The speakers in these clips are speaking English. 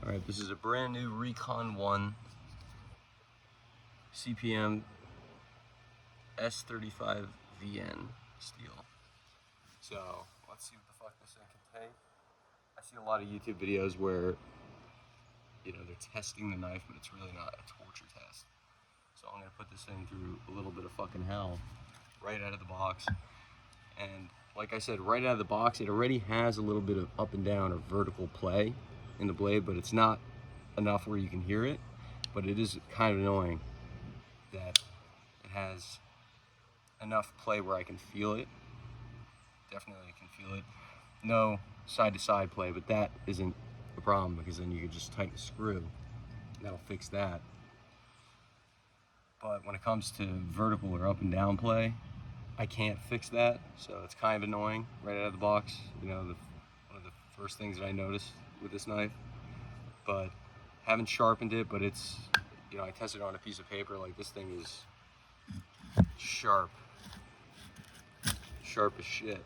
Alright, this is a brand new Recon 1 CPM S35 VN steel. So, let's see what the fuck this thing can take. I see a lot of YouTube videos where, you know, they're testing the knife, but it's really not a torture test. So I'm gonna put this thing through a little bit of fucking hell right out of the box. And like I said, right out of the box, it already has a little bit of up and down or vertical play in the blade, but it's not enough where you can hear it. But it is kind of annoying that it has enough play where I can feel it. Definitely I can feel it. No side to side play, but that isn't a problem because then you can just tighten the screw and that'll fix that. But when it comes to vertical or up and down play, I can't fix that, so it's kind of annoying right out of the box. You know, one of the first things that I noticed with this knife. But haven't sharpened it, but it's, you know, I tested it on a piece of paper. Like, this thing is sharp as shit.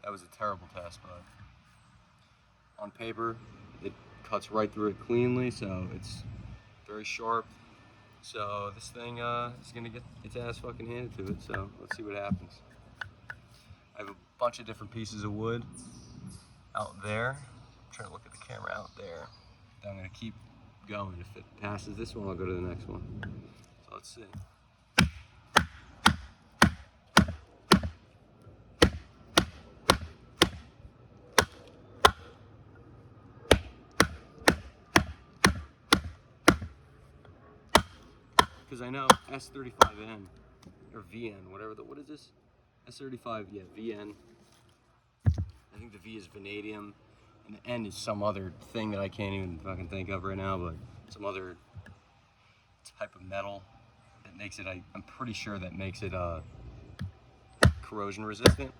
That was a terrible test, but on paper it cuts right through it cleanly, so it's very sharp. So this thing is gonna get its ass fucking handed to it, so let's see what happens. I have a bunch of different pieces of wood out there. I'm trying to look at the camera out there. I'm gonna keep going. If it passes this one, I'll go to the next one. So let's see. Because I know S35N, or VN, whatever what is this? S35, yeah, VN. I think the V is vanadium, and the N is some other thing that I can't even fucking think of right now, but some other type of metal that makes it, I'm pretty sure that makes it corrosion resistant.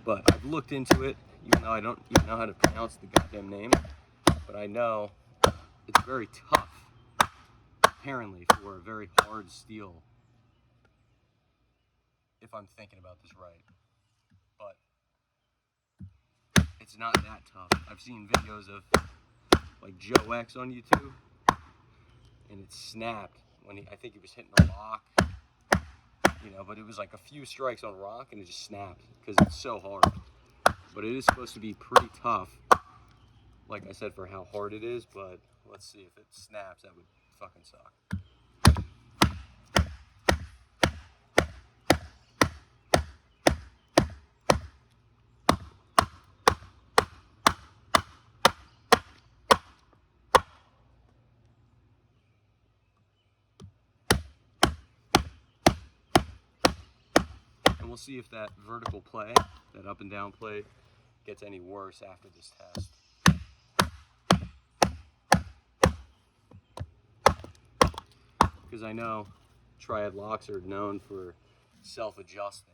But I've looked into it, even though I don't even know how to pronounce the goddamn name, but I know it's very tough, apparently, for a very hard steel, if I'm thinking about this right. But it's not that tough. I've seen videos of like Joe X on YouTube, and it snapped when I think he was hitting a rock, you know, but it was like a few strikes on rock and it just snapped because it's so hard. But it is supposed to be pretty tough, like I said, for how hard it is. But let's see, if it snaps, that would fucking suck. And we'll see if that vertical play, that up and down play, gets any worse after this test. Because I know triad locks are known for self-adjusting.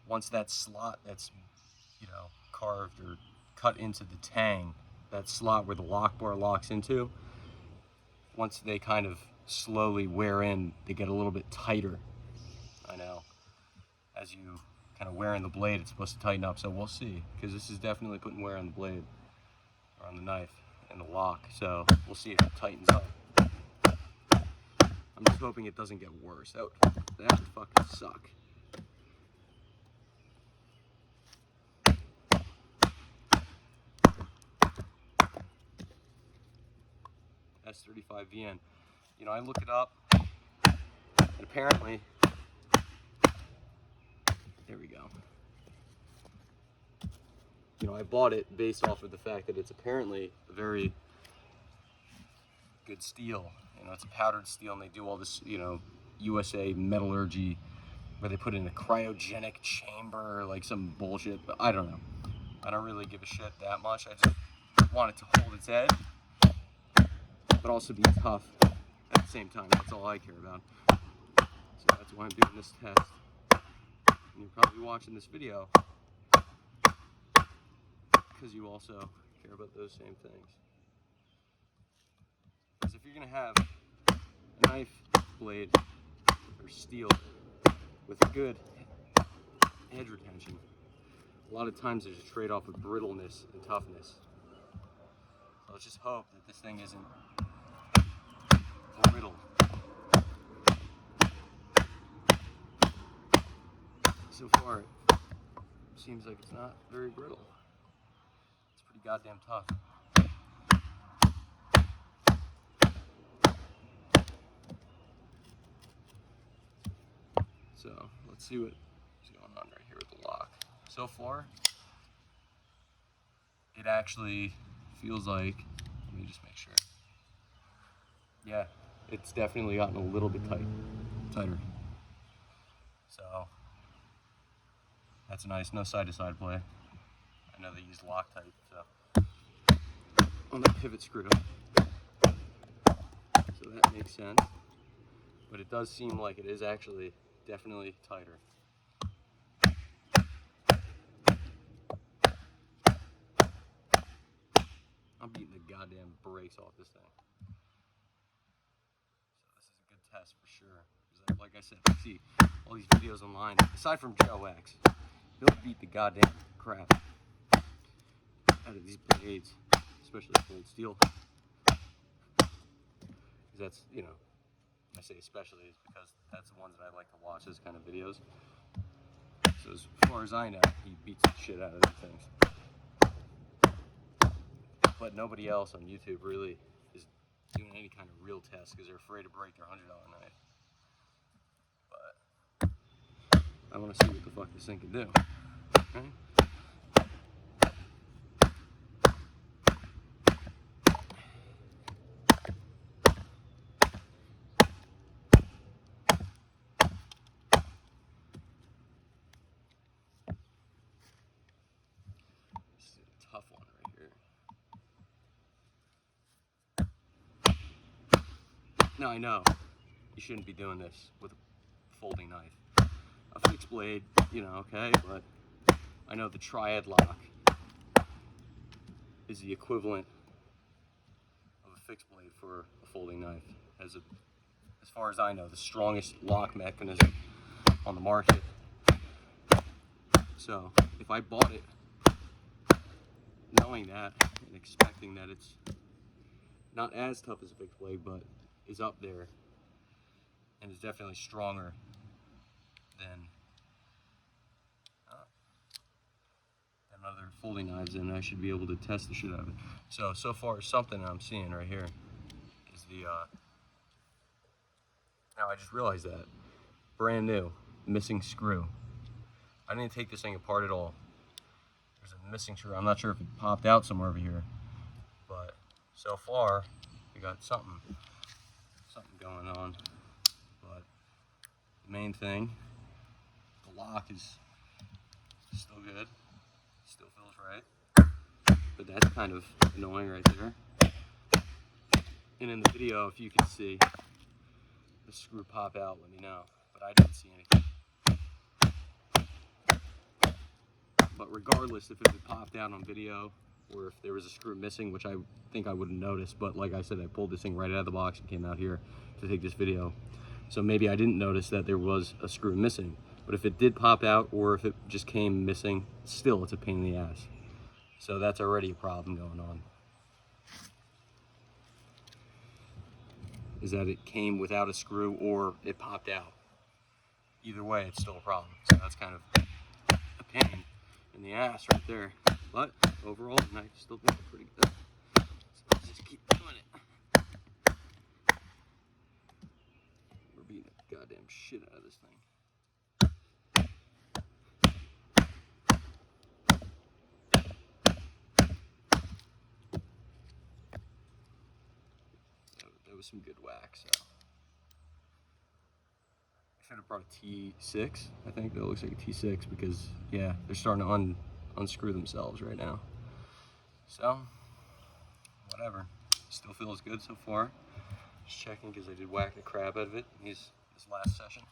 Once that slot that's, you know, carved or cut into the tang, that slot where the lock bar locks into, once they kind of slowly wear in, they get a little bit tighter. I know. As you kind of wear in the blade, it's supposed to tighten up, so we'll see. Because this is definitely putting wear on the blade, or on the knife, and the lock, so we'll see if it tightens up. I'm just hoping it doesn't get worse. That would fucking suck. S35 VN. You know, I look it up, and apparently, there we go. You know, I bought it based off of the fact that it's apparently a very good steel. You know, it's a powdered steel, and they do all this, you know, USA metallurgy, where they put it in a cryogenic chamber or like some bullshit. But I don't know. I don't really give a shit that much. I just want it to hold its edge, but also be tough at the same time. That's all I care about. So that's why I'm doing this test. And you're probably watching this video because you also care about those same things. Because if you're gonna have a knife blade or steel with good edge retention, a lot of times there's a trade-off of brittleness and toughness. So let's just hope that this thing isn't brittle. So far, it seems like it's not very brittle. It's pretty goddamn tough. So let's see what's going on right here with the lock. So far, it actually feels like, let me just make sure. Yeah, it's definitely gotten a little bit tighter. So that's nice, no side-to-side play. I know they use Loctite, so on the pivot screw. So that makes sense. But it does seem like it is actually definitely tighter. I'm beating the goddamn brakes off this thing. So this is a good test for sure. Because like I said, I see all these videos online, aside from Joe X, he'll beat the goddamn crap out of these blades, especially cold steel. Because that's, you know, I say especially is because that's the ones that I like to watch, those kind of videos. So as far as I know, he beats the shit out of these things. But nobody else on YouTube really is doing any kind of real test because they're afraid to break their $100 knife. But I want to see what the fuck this thing can do. Okay? This is a tough one right here. Now I know you shouldn't be doing this with a folding knife. A fixed blade, you know, okay, but I know the triad lock is the equivalent of a fixed blade for a folding knife. As far as I know, the strongest lock mechanism on the market. So if I bought it knowing that and expecting that it's not as tough as a fixed blade, but is up there and is definitely stronger than other folding knives, and I should be able to test the shit out of it. So far, something I'm seeing right here is the, now I just realized that, brand new, missing screw. I didn't take this thing apart at all. There's a missing screw. I'm not sure if it popped out somewhere over here, but so far, we got something going on. But the main thing, the lock is still good. Still feels right, but that's kind of annoying right there. And in the video, if you can see the screw pop out, let me know, but I didn't see anything. But regardless if it had popped out on video or if there was a screw missing, which I think I would have noticed, but like I said, I pulled this thing right out of the box and came out here to take this video, so maybe I didn't notice that there was a screw missing. But if it did pop out or if it just came missing, still it's a pain in the ass. So that's already a problem going on. Is that it came without a screw or it popped out. Either way, it's still a problem. So that's kind of a pain in the ass right there. But overall, the knife is still doing pretty good. So let's just keep doing it. We're beating the goddamn shit out of this thing. That was some good whack, so. I should have brought a T6, I think. That looks like a T6 because, yeah, they're starting to unscrew themselves right now. So, whatever. Still feels good so far. Just checking because I did whack the crap out of it in this last session.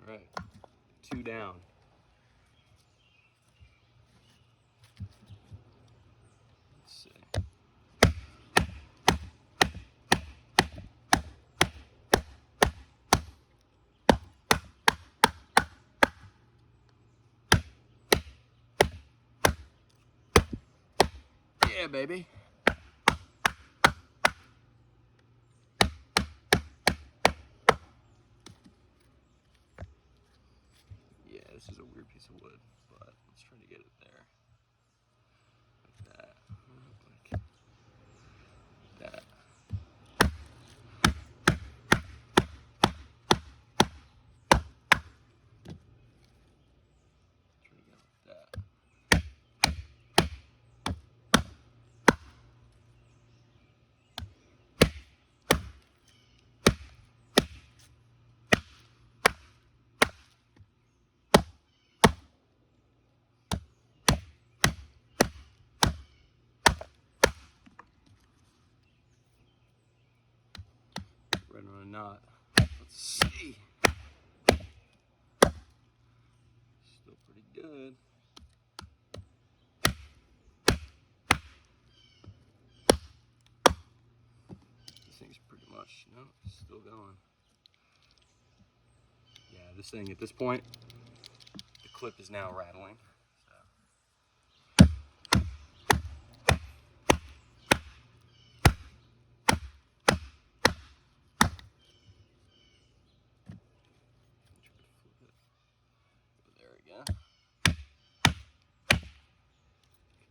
Alright, 2 down. Let's see. Yeah, baby. Yeah, this is a weird piece of wood, but let's try to get it there. Like that. Like that. Try to get like that. Right on a knot. Let's see. Still pretty good. This thing's pretty much, no, still going. Yeah, this thing at this point, the clip is now rattling.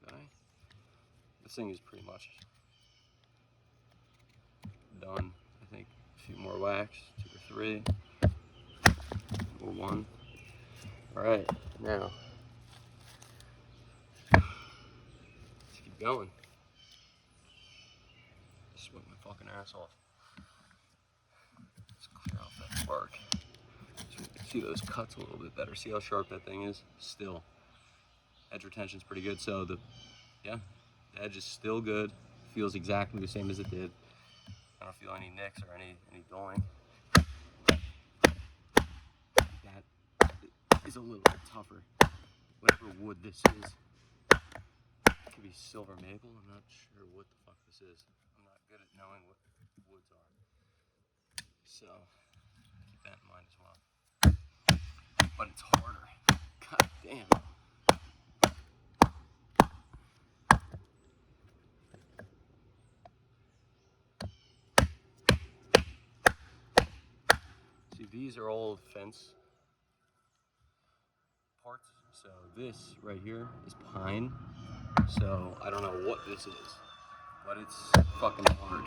Okay. This thing is pretty much done. I think a few more whacks, 2 or 3, or 1. All right, now let's keep going. Sweat my fucking ass off. Let's clear off that bark. So you can see those cuts a little bit better. See how sharp that thing is? Still. Edge retention's pretty good, so the edge is still good. Feels exactly the same as it did. I don't feel any nicks or any dulling. That is a little bit tougher. Whatever wood this is. It could be silver maple. I'm not sure what the fuck this is. I'm not good at knowing what woods are. So keep that in mind as well. But it's harder. God damn. See, these are all fence parts. So this right here is pine. So I don't know what this is, but it's fucking hard.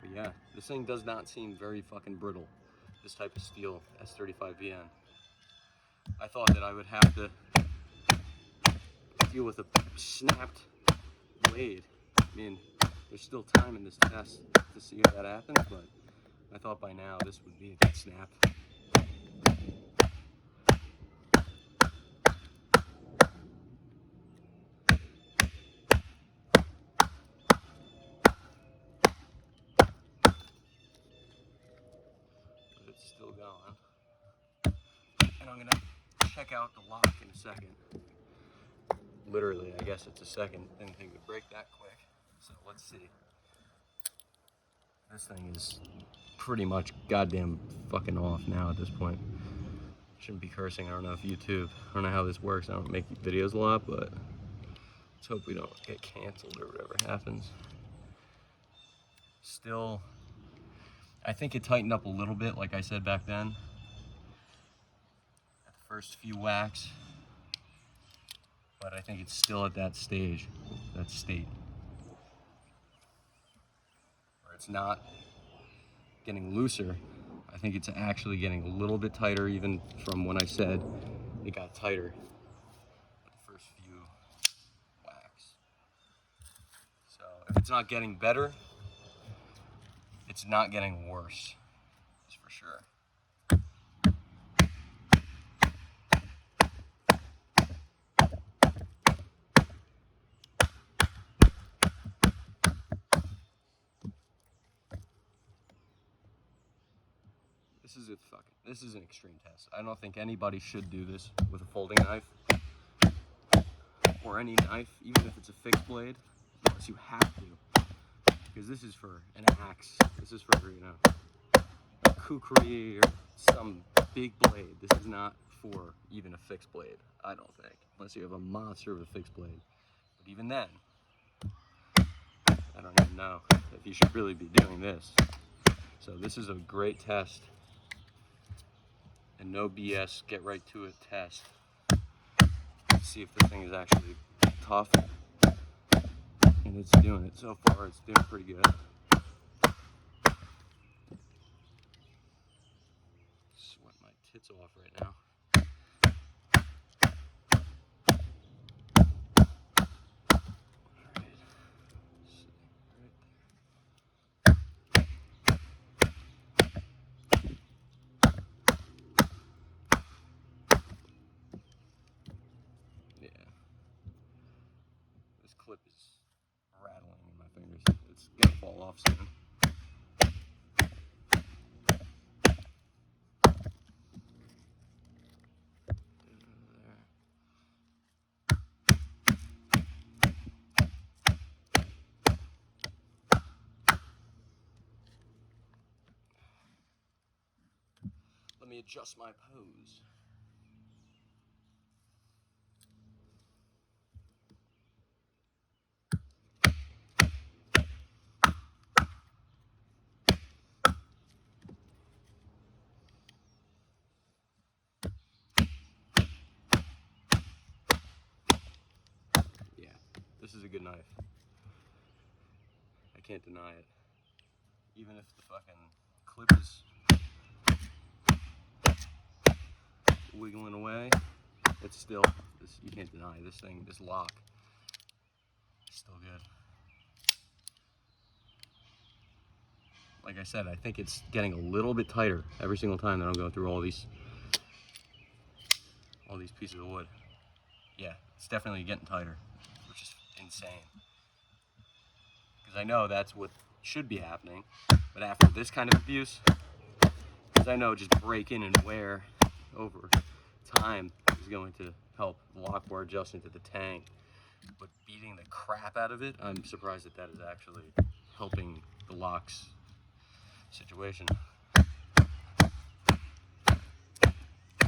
But yeah, this thing does not seem very fucking brittle. This type of steel, S35VN. I thought that I would have to deal with a snapped blade. I mean, there's still time in this test to see if that happens, but I thought by now this would be a good snap. But it's still going. And I'm gonna check out the lock in a second. Literally, I guess it's a second. Didn't think it would break that quick. So let's see. This thing is pretty much goddamn fucking off now at this point. Shouldn't be cursing. I don't know if YouTube, I don't know how this works. I don't make videos a lot, but let's hope we don't get canceled or whatever happens. Still, I think it tightened up a little bit, like I said back then. At the first few whacks. But I think it's still at that stage, that state. Where it's not getting looser. I think it's actually getting a little bit tighter, even from when I said it got tighter at the first few whacks. So if it's not getting better, it's not getting worse, that's for sure. This is an extreme test. I don't think anybody should do this with a folding knife or any knife, even if it's a fixed blade, unless you have to. Because this is for an axe. This is for, kukri or some big blade. This is not for even a fixed blade, I don't think, unless you have a monster of a fixed blade. But even then, I don't even know if you should really be doing this. So this is a great test, and no BS, get right to it test. See if this thing is actually tough, and it's doing it. So far, it's doing pretty good. Sweat my tits off right now. Clip is rattling in my fingers. It's gonna fall off soon. Let me adjust my pose. This is a good knife. I can't deny it. Even if the fucking clip is wiggling away, it's still, you can't deny this thing, this lock is still good. Like I said, I think it's getting a little bit tighter every single time that I'm going through all these pieces of wood. Yeah, it's definitely getting tighter, which is insane. Because I know that's what should be happening, but after this kind of abuse, because I know just breaking and wear over time is going to help the lock bar adjust into the tang. But beating the crap out of it, I'm surprised that that is actually helping the locks situation.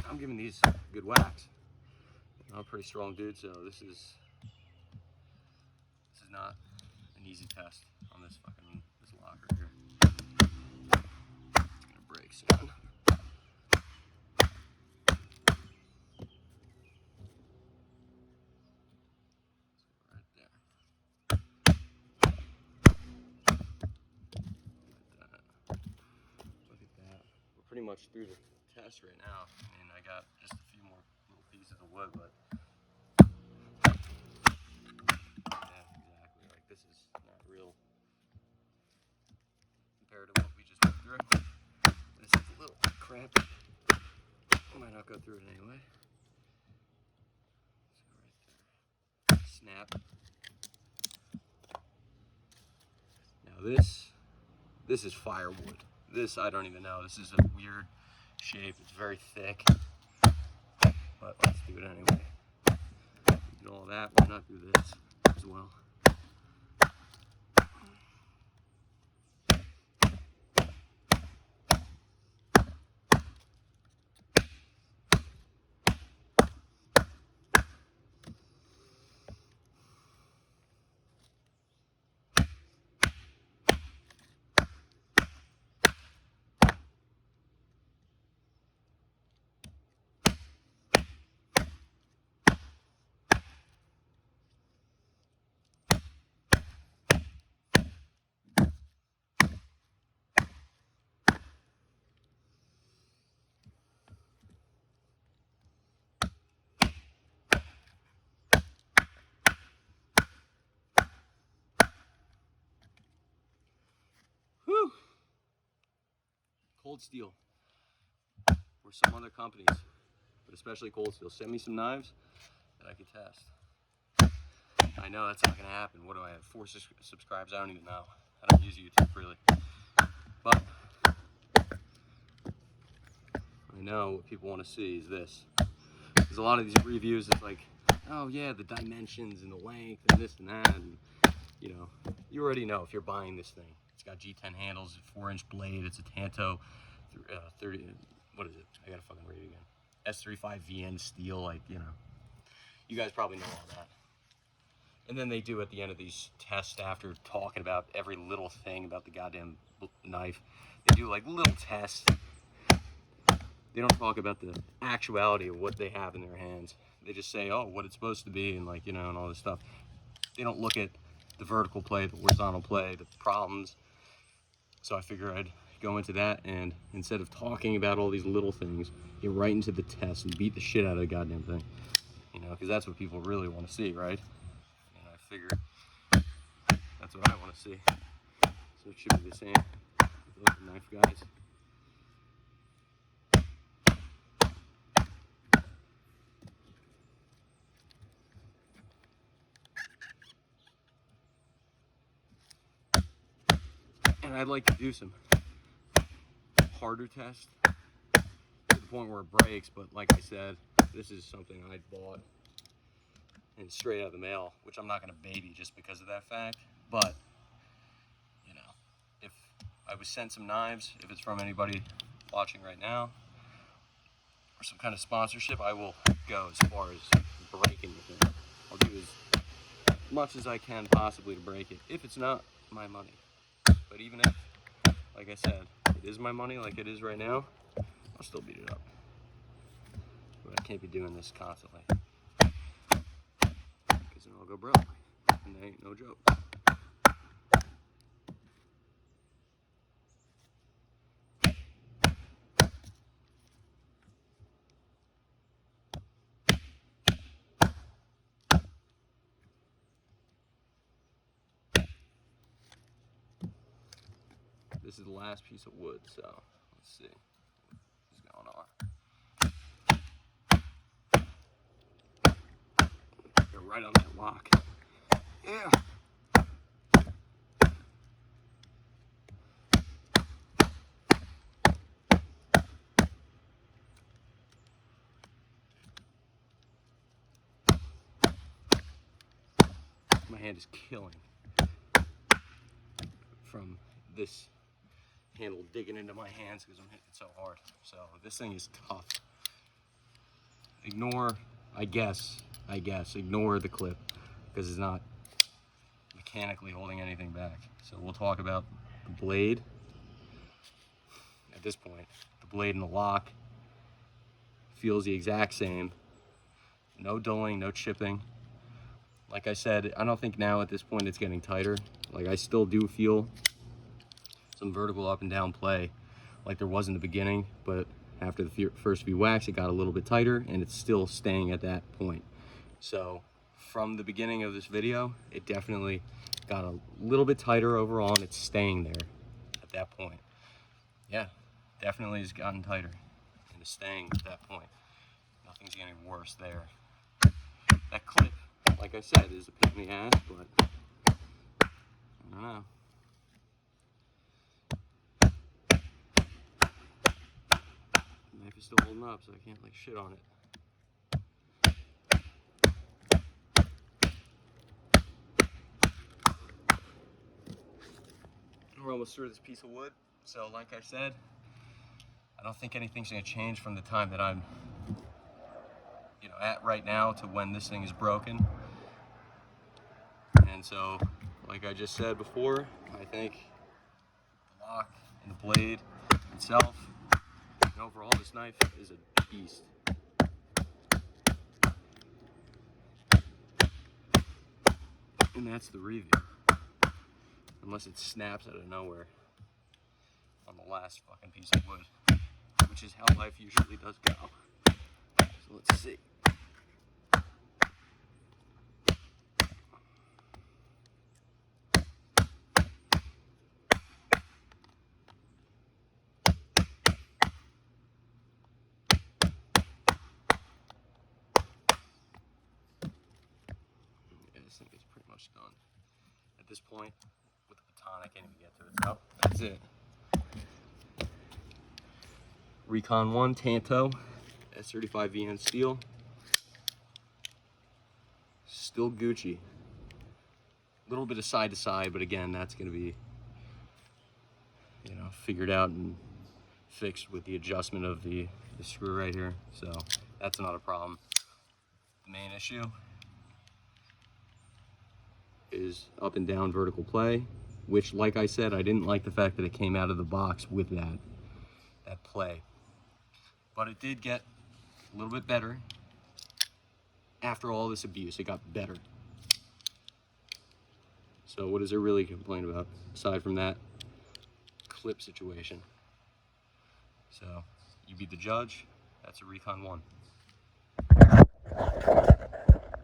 I'm giving these good whacks. I'm a pretty strong dude, so this is not an easy test on this lock right here. It's gonna break soon. Right there. Look at that. We're pretty much through the test right now. I mean, I got just a few more little pieces of wood, but yeah, exactly. Like, this is not real compared to what we just went through. This is a little cramped. I might not go through it anyway. So right there. Snap. Now this is firewood. This, I don't even know. This is a weird shape. It's very thick. But let's do it anyway. Do all that, why not do this as well? Whew. Cold Steel, or some other companies, but especially Cold Steel, send me some knives that I could test. I know that's not going to happen. What do I have? 4 subscribers? I don't even know. I don't use YouTube really. But I know what people want to see is this. Because a lot of these reviews, it's like, oh yeah, the dimensions and the length and this and that. And, you know, you already know if you're buying this thing. It's got G10 handles, a 4-inch blade. It's a Tanto 30, what is it? I gotta fucking read it again. S35VN steel, like, you know. You guys probably know all that. And then they do at the end of these tests, after talking about every little thing about the goddamn knife, they do like little tests. They don't talk about the actuality of what they have in their hands. They just say, oh, what it's supposed to be, and like, you know, and all this stuff. They don't look at the vertical play, the horizontal play, the problems. So I figure I'd go into that, and instead of talking about all these little things, get right into the test and beat the shit out of the goddamn thing. You know, because that's what people really want to see, right? And I figure that's what I want to see. So it should be the same with those knife guys. And I'd like to do some harder tests to the point where it breaks, but like I said, this is something I bought and straight out of the mail, which I'm not going to baby just because of that fact. But, you know, if I was sent some knives, if it's from anybody watching right now, or some kind of sponsorship, I will go as far as breaking the thing. I'll do as much as I can possibly to break it, if it's not my money. But even if, like I said, it is my money like it is right now, I'll still beat it up. But I can't be doing this constantly, because then I'll go broke, and that ain't no joke. This is the last piece of wood, so let's see what's going on. You're right on that lock. Yeah. My hand is killing from this handle digging into my hands because I'm hitting it so hard. So this thing is tough. Ignore, I guess, ignore the clip, because it's not mechanically holding anything back. So we'll talk about the blade. At this point, the blade and the lock feels the exact same. No dulling, no chipping. Like I said, I don't think now at this point it's getting tighter. Like, I still do feel some vertical up and down play like there was in the beginning, but after the first few whacks it got a little bit tighter, and it's still staying at that point. So from the beginning of this video, it definitely got a little bit tighter overall, and it's staying there at that point. Yeah, definitely has gotten tighter and is staying at that point. Nothing's getting worse there. That clip, like I said, is a pain in the ass, but I don't know. The knife is still holding up, so I can't like shit on it. We're almost through this piece of wood, so like I said, I don't think anything's gonna change from the time that I'm, you know, at right now to when this thing is broken. And so, like I just said before, I think the lock and the blade itself, and overall this knife is a beast. And that's the review. Unless it snaps out of nowhere on the last fucking piece of wood, which is how life usually does go. So let's see. Yeah, this thing is pretty much done. At this point, with the baton, I can't even get to it. So that's it. Recon 1 Tanto S35VN steel. Still Gucci. A little bit of side to side, but again, that's going to be, you know, figured out in fixed with the adjustment of the screw right here, so that's not a problem. The main issue is up and down vertical play, which, like I said, I didn't like the fact that it came out of the box with that play. But it did get a little bit better. After all this abuse, it got better. So what is there really to complain about, aside from that clip situation? So you be the judge. That's a Recon 1.